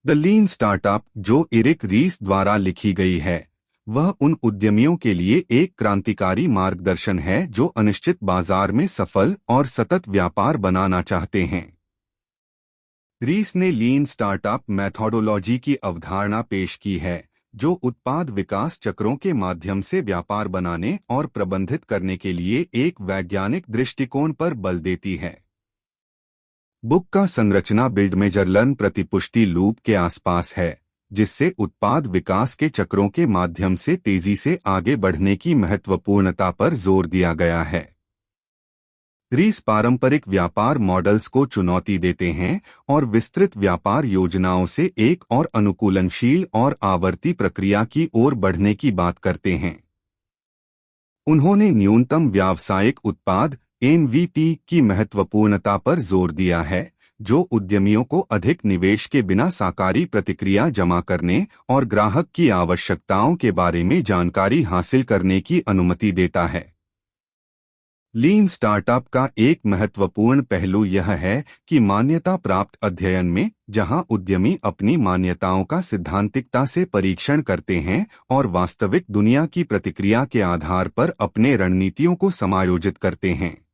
The lean startup, जो Eric रीस द्वारा लिखी गई है, वह उन उद्यमियों के लिए एक क्रांतिकारी मार्गदर्शन है जो अनिश्चित बाजार में सफल और सतत व्यापार बनाना चाहते हैं। रीस ने लीन स्टार्टअप मैथोडोलॉजी की अवधारणा पेश की है, जो उत्पाद विकास चक्रों के माध्यम से व्यापार बनाने और प्रबंधित करने के लिए एक वैज्ञानिक दृष्टिकोण पर बल देती है। बुक का संरचना बिल्ड मेजर लर्न प्रतिपुष्टि लूप के आसपास है, जिससे उत्पाद विकास के चक्रों के माध्यम से तेजी से आगे बढ़ने की महत्वपूर्णता पर जोर दिया गया है। रीस पारंपरिक व्यापार मॉडल्स को चुनौती देते हैं और विस्तृत व्यापार योजनाओं से एक और अनुकूलनशील और आवर्ती प्रक्रिया की ओर बढ़ने की बात करते हैं। उन्होंने न्यूनतम व्यावसायिक उत्पाद (MVP) की महत्वपूर्णता पर जोर दिया है, जो उद्यमियों को अधिक निवेश के बिना साकारी प्रतिक्रिया जमा करने और ग्राहक की आवश्यकताओं के बारे में जानकारी हासिल करने की अनुमति देता है। लीन स्टार्टअप का एक महत्वपूर्ण पहलू यह है कि मान्यता प्राप्त अध्ययन में, जहां उद्यमी अपनी मान्यताओं का सिद्धांतिकता से परीक्षण करते हैं और वास्तविक दुनिया की प्रतिक्रिया के आधार पर अपने रणनीतियों को समायोजित करते हैं।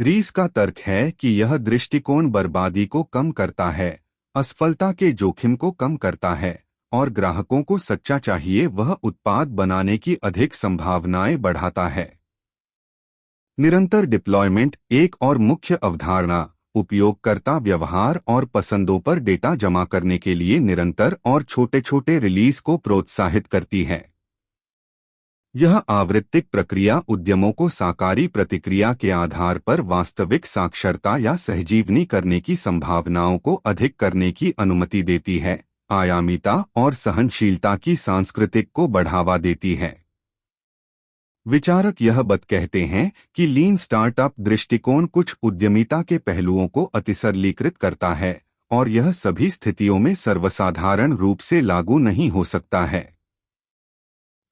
रीस का तर्क है कि यह दृष्टिकोण बर्बादी को कम करता है, असफलता के जोखिम को कम करता है और ग्राहकों को सच्चा चाहिए वह उत्पाद बनाने की अधिक संभावनाएं बढ़ाता है। निरंतर डिप्लॉयमेंट एक और मुख्य अवधारणा उपयोगकर्ता व्यवहार और पसंदों पर डेटा जमा करने के लिए निरंतर और छोटे-छोटे रिलीज को प्रोत्साहित करती है। यह आवृत्तिक प्रक्रिया उद्यमों को साकारी प्रतिक्रिया के आधार पर वास्तविक साक्षरता या सहजीवनी करने की संभावनाओं को अधिक करने की अनुमति देती है, आयामीता और सहनशीलता की सांस्कृतिक को बढ़ावा देती है। विचारक यह बात कहते हैं कि लीन स्टार्टअप दृष्टिकोण कुछ उद्यमिता के पहलुओं को अतिसरलीकृत करता है और यह सभी स्थितियों में सर्वसाधारण रूप से लागू नहीं हो सकता है।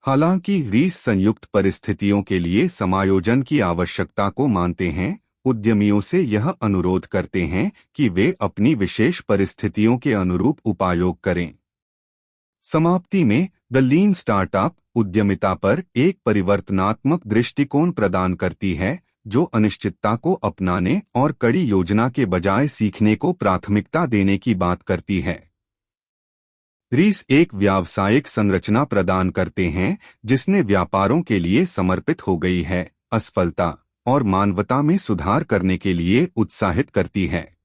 हालांकि रीस संयुक्त परिस्थितियों के लिए समायोजन की आवश्यकता को मानते हैं, उद्यमियों से यह अनुरोध करते हैं कि वे अपनी विशेष परिस्थितियों के अनुरूप उपायोग करें। समाप्ति में, द लीन स्टार्टअप उद्यमिता पर एक परिवर्तनात्मक दृष्टिकोण प्रदान करती है, जो अनिश्चितता को अपनाने और कड़ी योजना के बजाय सीखने को प्राथमिकता देने की बात करती है। रीस एक व्यावसायिक संरचना प्रदान करते हैं जिसने व्यापारों के लिए समर्पित हो गई है, असफलता और मानवता में सुधार करने के लिए उत्साहित करती है।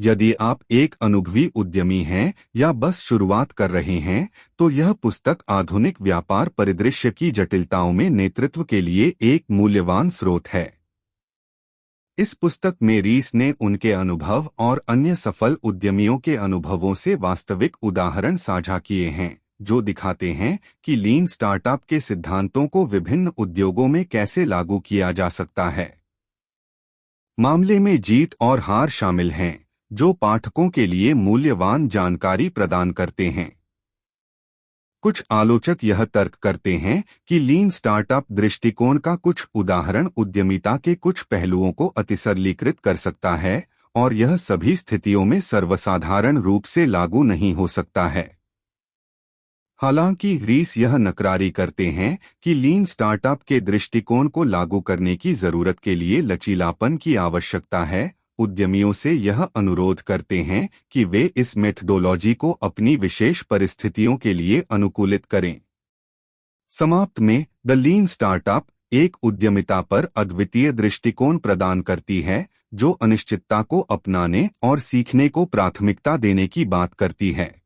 यदि आप एक अनुभवी उद्यमी हैं या बस शुरुआत कर रहे हैं, तो यह पुस्तक आधुनिक व्यापार परिदृश्य की जटिलताओं में नेतृत्व के लिए एक मूल्यवान स्रोत है। इस पुस्तक में रीस ने उनके अनुभव और अन्य सफल उद्यमियों के अनुभवों से वास्तविक उदाहरण साझा किए हैं, जो दिखाते हैं कि लीन स्टार्टअप के सिद्धांतों को विभिन्न उद्योगों में कैसे लागू किया जा सकता है। मामले में जीत और हार शामिल हैं, जो पाठकों के लिए मूल्यवान जानकारी प्रदान करते हैं। कुछ आलोचक यह तर्क करते हैं कि लीन स्टार्टअप दृष्टिकोण का कुछ उदाहरण उद्यमिता के कुछ पहलुओं को अतिसरलीकृत कर सकता है और यह सभी स्थितियों में सर्वसाधारण रूप से लागू नहीं हो सकता है। हालांकि रीस यह नकरारी करते हैं कि लीन स्टार्टअप के दृष्टिकोण को लागू करने की जरूरत के लिए लचीलापन की आवश्यकता है। उद्यमियों से यह अनुरोध करते हैं कि वे इस मेथडोलॉजी को अपनी विशेष परिस्थितियों के लिए अनुकूलित करें। समाप्त में, द लीन स्टार्टअप एक उद्यमिता पर अद्वितीय दृष्टिकोण प्रदान करती है, जो अनिश्चितता को अपनाने और सीखने को प्राथमिकता देने की बात करती है।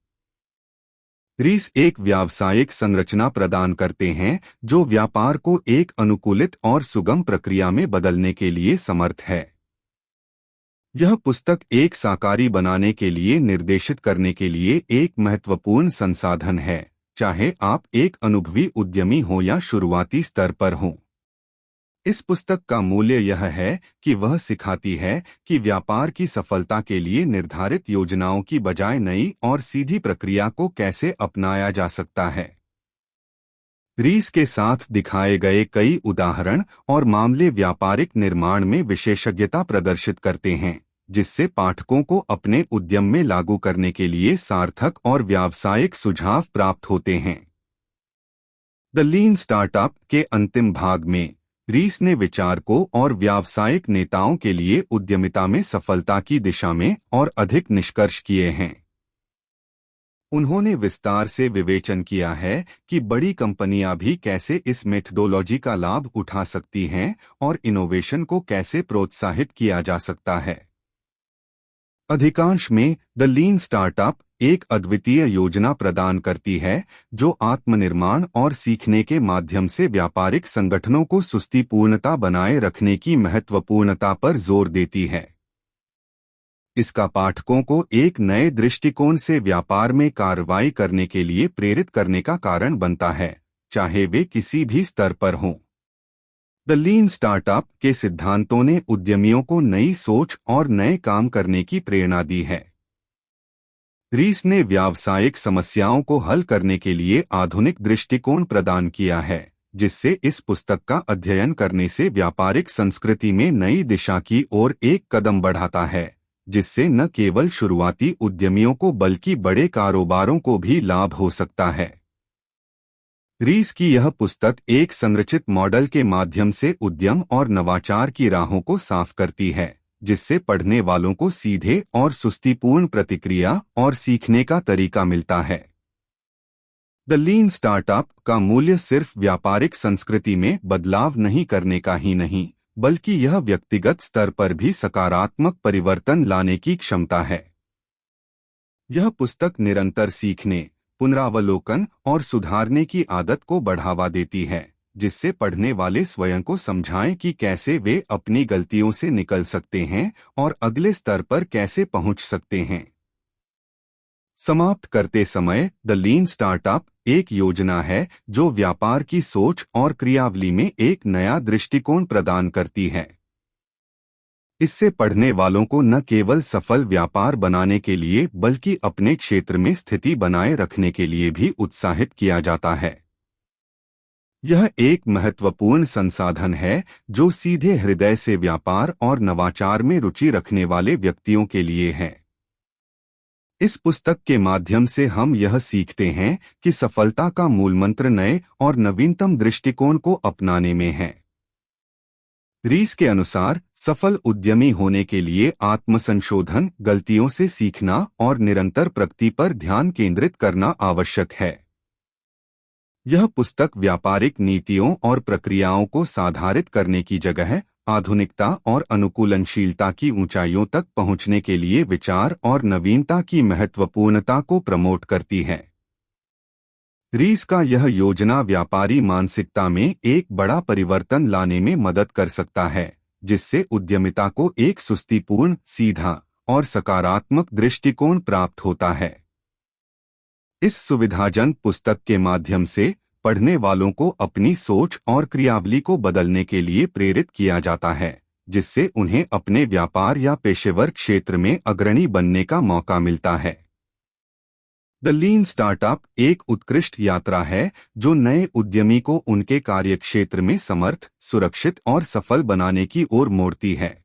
रीस एक व्यावसायिक संरचना प्रदान करते हैं जो व्यापार को एक अनुकूलित और सुगम प्रक्रिया में बदलने के लिए समर्थ है। यह पुस्तक एक साकारी बनाने के लिए निर्देशित करने के लिए एक महत्वपूर्ण संसाधन है, चाहे आप एक अनुभवी उद्यमी हो या शुरुआती स्तर पर हों। इस पुस्तक का मूल्य यह है कि वह सिखाती है कि व्यापार की सफलता के लिए निर्धारित योजनाओं की बजाय नई और सीधी प्रक्रिया को कैसे अपनाया जा सकता है। रीस के साथ दिखाए गए कई उदाहरण और मामले व्यापारिक निर्माण में विशेषज्ञता प्रदर्शित करते हैं, जिससे पाठकों को अपने उद्यम में लागू करने के लिए सार्थक और व्यावसायिक सुझाव प्राप्त होते हैं। द लीन स्टार्टअप के अंतिम भाग में रीस ने विचारकों और व्यावसायिक नेताओं के लिए उद्यमिता में सफलता की दिशा में और अधिक निष्कर्ष किए हैं। उन्होंने विस्तार से विवेचन किया है कि बड़ी कंपनियां भी कैसे इस मेथडोलॉजी का लाभ उठा सकती हैं और इनोवेशन को कैसे प्रोत्साहित किया जा सकता है। अधिकांश में द लीन स्टार्टअप एक अद्वितीय योजना प्रदान करती है जो आत्मनिर्माण और सीखने के माध्यम से व्यापारिक संगठनों को सुस्थिपूर्णता बनाए रखने की महत्वपूर्णता पर जोर देती है। इसका पाठकों को एक नए दृष्टिकोण से व्यापार में कार्रवाई करने के लिए प्रेरित करने का कारण बनता है, चाहे वे किसी भी स्तर पर हों। द लीन स्टार्टअप के सिद्धांतों ने उद्यमियों को नई सोच और नए काम करने की प्रेरणा दी है। रीस ने व्यावसायिक समस्याओं को हल करने के लिए आधुनिक दृष्टिकोण प्रदान किया है, जिससे इस पुस्तक का अध्ययन करने से व्यापारिक संस्कृति में नई दिशा की ओर एक कदम बढ़ाता है, जिससे न केवल शुरुआती उद्यमियों को बल्कि बड़े कारोबारों को भी लाभ हो सकता है। रीस की यह पुस्तक एक संरचित मॉडल के माध्यम से उद्यम और नवाचार की राहों को साफ करती है, जिससे पढ़ने वालों को सीधे और सुस्तीपूर्ण प्रतिक्रिया और सीखने का तरीका मिलता है। द लीन स्टार्टअप का मूल्य सिर्फ व्यापारिक संस्कृति में बदलाव नहीं करने का ही नहीं, बल्कि यह व्यक्तिगत स्तर पर भी सकारात्मक परिवर्तन लाने की क्षमता है। यह पुस्तक निरंतर सीखने, पुनरावलोकन और सुधारने की आदत को बढ़ावा देती है, जिससे पढ़ने वाले स्वयं को समझाएं कि कैसे वे अपनी गलतियों से निकल सकते हैं और अगले स्तर पर कैसे पहुंच सकते हैं। समाप्त करते समय द लीन स्टार्टअप एक योजना है जो व्यापार की सोच और क्रियावली में एक नया दृष्टिकोण प्रदान करती है। इससे पढ़ने वालों को न केवल सफल व्यापार बनाने के लिए बल्कि अपने क्षेत्र में स्थिति बनाए रखने के लिए भी उत्साहित किया जाता है। यह एक महत्वपूर्ण संसाधन है जो सीधे हृदय से व्यापार और नवाचार में रुचि रखने वाले व्यक्तियों के लिए है। इस पुस्तक के माध्यम से हम यह सीखते हैं कि सफलता का मूलमंत्र नए और नवीनतम दृष्टिकोण को अपनाने में है। रीस के अनुसार सफल उद्यमी होने के लिए आत्मसंशोधन, गलतियों से सीखना और निरंतर प्रगति पर ध्यान केंद्रित करना आवश्यक है। यह पुस्तक व्यापारिक नीतियों और प्रक्रियाओं को साधारित करने की जगह आधुनिकता और अनुकूलनशीलता की ऊंचाइयों तक पहुंचने के लिए विचार और नवीनता की महत्वपूर्णता को प्रमोट करती है। रीस का यह योजना व्यापारी मानसिकता में एक बड़ा परिवर्तन लाने में मदद कर सकता है, जिससे उद्यमिता को एक सुस्तीपूर्ण, सीधा और सकारात्मक दृष्टिकोण प्राप्त होता है। इस सुविधाजनक पुस्तक के माध्यम से पढ़ने वालों को अपनी सोच और क्रियावली को बदलने के लिए प्रेरित किया जाता है, जिससे उन्हें अपने व्यापार या पेशेवर क्षेत्र में अग्रणी बनने का मौका मिलता है। द लीन स्टार्टअप एक उत्कृष्ट यात्रा है जो नए उद्यमी को उनके कार्यक्षेत्र में समर्थ, सुरक्षित और सफल बनाने की ओर मोड़ती है।